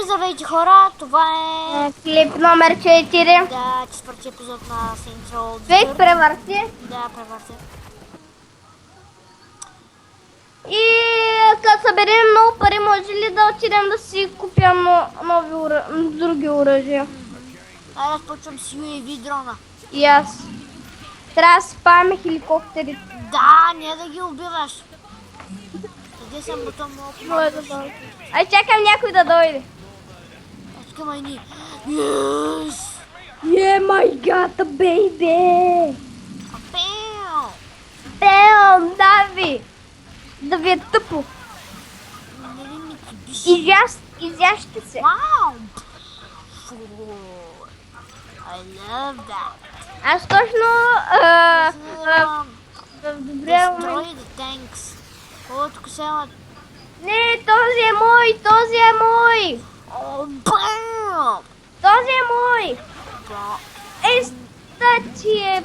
Здравейте хора, това е... Клип номер 4. Да, четвърти епизод на Saints Row. Човек превърти. Да, превърти. И като съберем много пари, може ли да отидем да си купя други оръжия? Аз почвам с UAV дрона. И аз. Трябва да спаме хеликоптерите. Да, не да ги убиваш. Къде съм бутон много Ай, чакам някой да дойде. Аз искам едни. Yes! Yeah, my God, baby! Апел! Бем, Дави! Да ви е тъпо. Нали ми ти биши? Изящте се. Вау! I love that. Аз точно добре. Destroy the tanks. О, тук се имат. Не, този е мой, този е мой. О, бам! Този е мой. Бам! Стати е.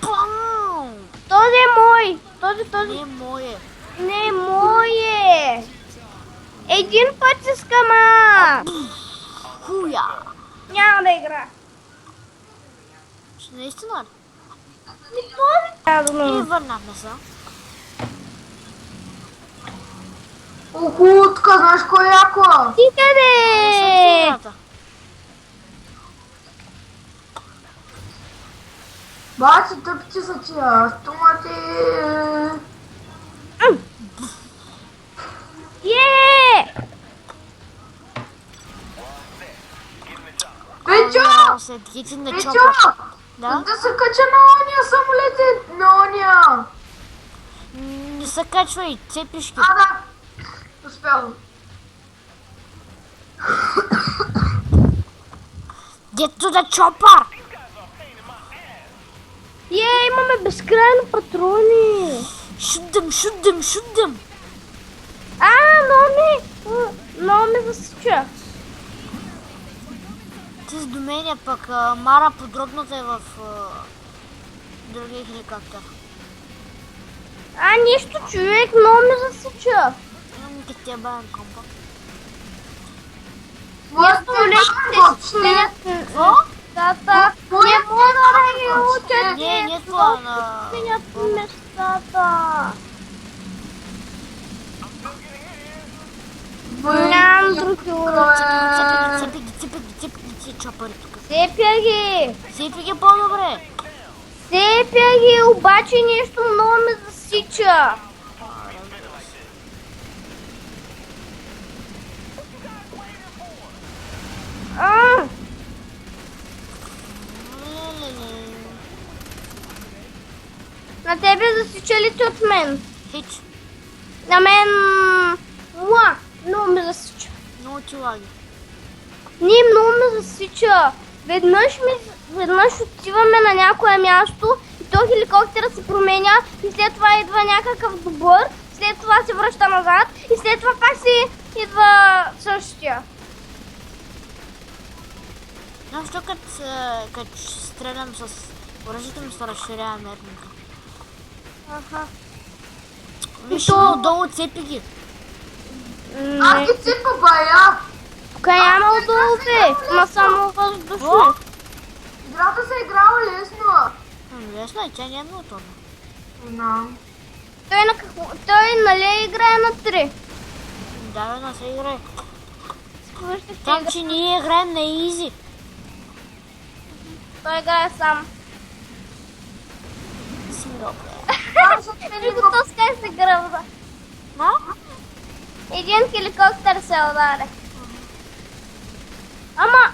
Бам! Този е мой. Този. Не е мое. Не, мой е. Един път искам, а. Хуя! Няма да игра. Ще наистина ли? Не този. И върнахме се. Охутка, знаеш кой е яко? Ти къде? Бачи, тъпче са тия стомати. Печо! След дигите на Печо! чопа. Да? Да се кача на ония самолет, на ония. Не се качвай, цепишки. Да. Успявам. Get to the chopper! Имаме безкрайно патрони. Shoot them! Много ме засича. Ти с до мене пък Мара подробната е в другия хеликоптер. Нищо, човек, много ме засича. Като тя бавен компа. Какво? Местата. Не мога да ги уча. Не това на... Сменят местата. Нямам други уроци. Цепи ги, чопъри тук. Сепя ги. Цепи ги по-добре. Сепя ги, обаче нещо много ме засича. На тебе засича ли ти от мен? Хич. На мен... много ме засича. Много ти лаги. Не, много ме засича. Веднъж отиваме на някое място и то хеликоптера се променя и след това идва някакъв добър, след това се връща назад и след това пак си идва същия. Но защо като стрелям с оръжието ми се разширява мерника. Виж отдолу, цепи ги. Аз ги цепа, бая. Тук няма отдолу, ма само въздушно. Играта се играва лесно. Лесно е, тя не е много трудно. Знам. Той нали играе на 3? Да, не се играе. Там, че ние играем на изи. Той играе сам. Сингълплеер. Го тоскай се гръбва. Един хеликоптер се ударе. Ама...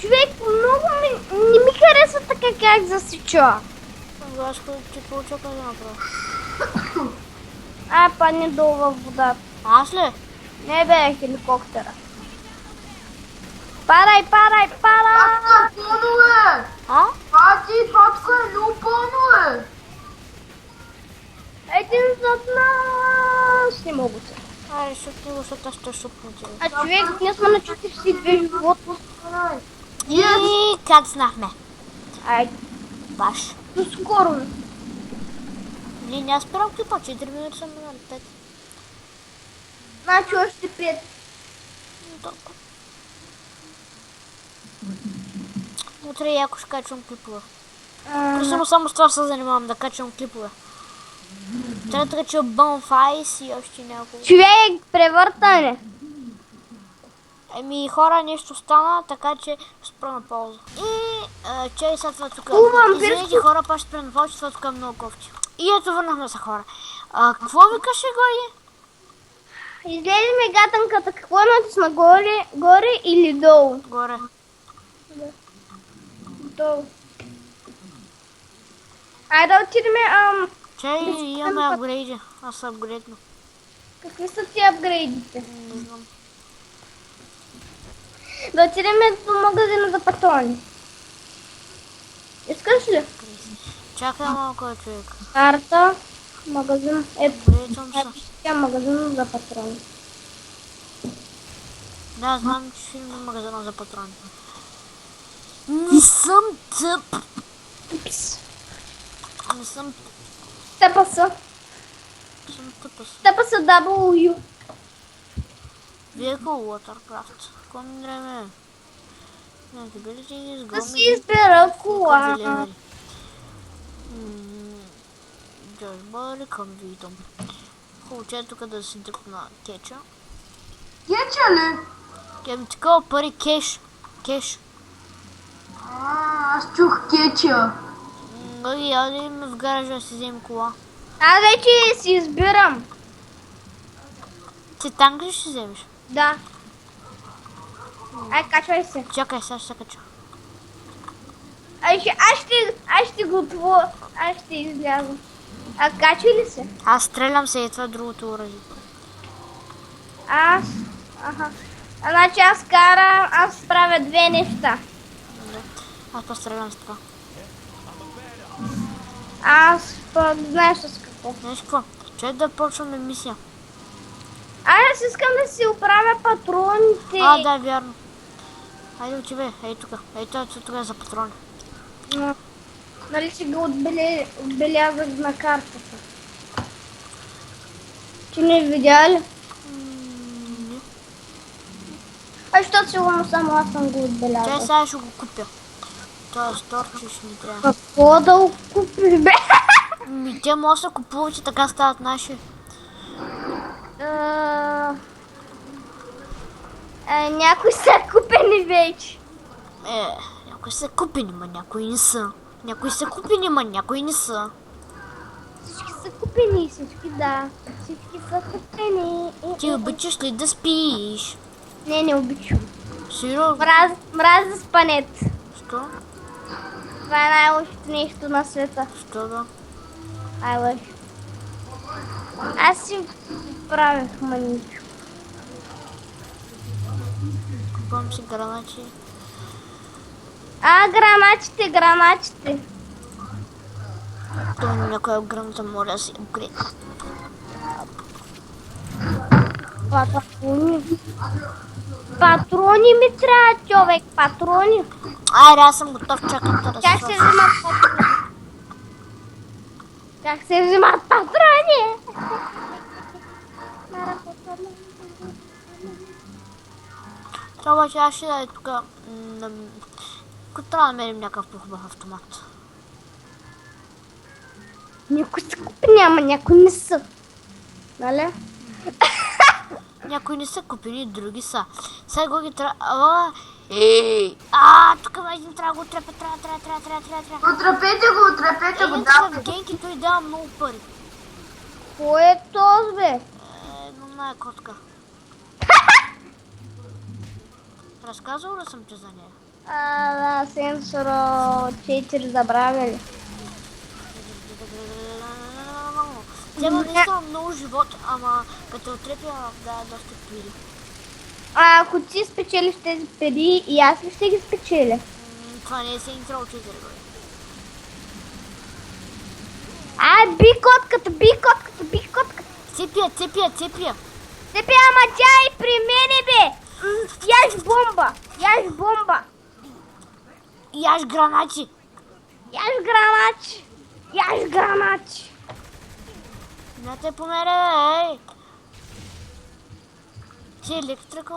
Човек, много не ми хареса така как засича. Знаеш кой ти получа къде направо? Падне долу във водата. Аз ли? Не бе, хеликоптера. Парай! Патка, пълнове! Патка е много пълнове! Един зад нас! Не мога се. Защото аз ще шупна тебе. Човек, ние сме на 42 живота. И кацнахме. Баш. Но скоро. Не спирам клипа, 4 минути съм на 5. Значи още 5. толкова. Утре яко ще качвам клипове. Само с това се занимавам, да качвам клипове. Трябва да кача Bonfires и още няколко. Човек, превъртане. Еми хора, нещо стана, така че спра на пауза. И чай сега това тук. Извинете хора, па ще спра на пауза, това тук е много кофти. И ето върнахме се хора. Какво викаше Гоги? Излеземе гатанката. Какво натисна? Горе или долу? Горе. Долу. Айде да отидем. Чай, имаме апгрейди. Аз съм апгрейдно. Какви са ти апгрейдите? Не знам. Да отидем до магазина за патрони. Искаш ли? Чакай малко, човек. Карта, магазин. Апгрейдвам се. Тя магазин за патрони. Да, знам, че ще има магазина за патрони. Не съм тъп. Упс. Не съм Тъпа са. тъпа. Тъпа са W. Vehicle Watercraft. Какво ми време? Не, ти ги Да си избера кола. Джордж Бъри към видом. Хубаво, че е тук да си дръпна кеча. Кеча ли? Кем такова пари кеш. Кеш. Аз чух кеча. Гоги, я да им в гаража да си вземем кола. Аз вече си избирам. Ти танк ли ще вземеш? Да. Ай, качвай се. Чакай, сега ще се кача. Аз ще го отворя. Аз ще изляза. А качва ли се? Аз стрелям се и това е другото оръжие. Аха. Значи аз правя две неща. Аз пострелям с това. Знаеш с какво? Знаеш какво? Че да почваме мисия. Аз искам да си оправя патроните. Да, вярно. Хайде отивай, ей тук. Ей това тук е за патрони. Нали си го отбелязах на картата? Ти не видя ли? Не. Защото сигурно само аз съм го Чай отбелязал. сега ще го купя. Това стор, че ще ни трябва. Какво да го купиш, бе? Те може да купуват и така стават наши. Някои са купени вече. Някои са купени, ма някои не са. Някои са купени, ма някои не са. Всички са купени, всички да. Всички са купени. Ти обичаш ли да спиш? Не обичам. Сериозно? Мразя спането. Що? Това е най-лошото нещо на света. Що да? Лъж. Аз си правих маничо. Купувам си гранати. Гранатите. То някоя граната може да си апгрейд. Патрони ми трябва, човек, патрони. Айде, аз съм готов, чакам да Как се взимат патрони? Как се взимат патрони? Това обаче аз ще да е тук. Трябва да намерим някакъв по-хубав автомат. Някои са купени, ама някои не са. Нали? Някои не са купени, други са. Сега го ги трябва... тук един трябва да го отрепя, трябва. Отрепете го, Един да. в генки, той дава много пари. Кой е този, бе? Една котка. Разказвал ли съм ти за нея? Да, сенсора 4 забравяли. Тя има наистина много живот, ама като отрепя да доста пили. Ако ти спечелиш тези пари, и аз ли ще ги спечеля? Това не е Saints Row 4, бе. Би котката. Цепия. Тебе, ама тя и при мене, бе. Яш бомба. Яш гранати. Яш гранати. Не те помере, ей. Ти електрика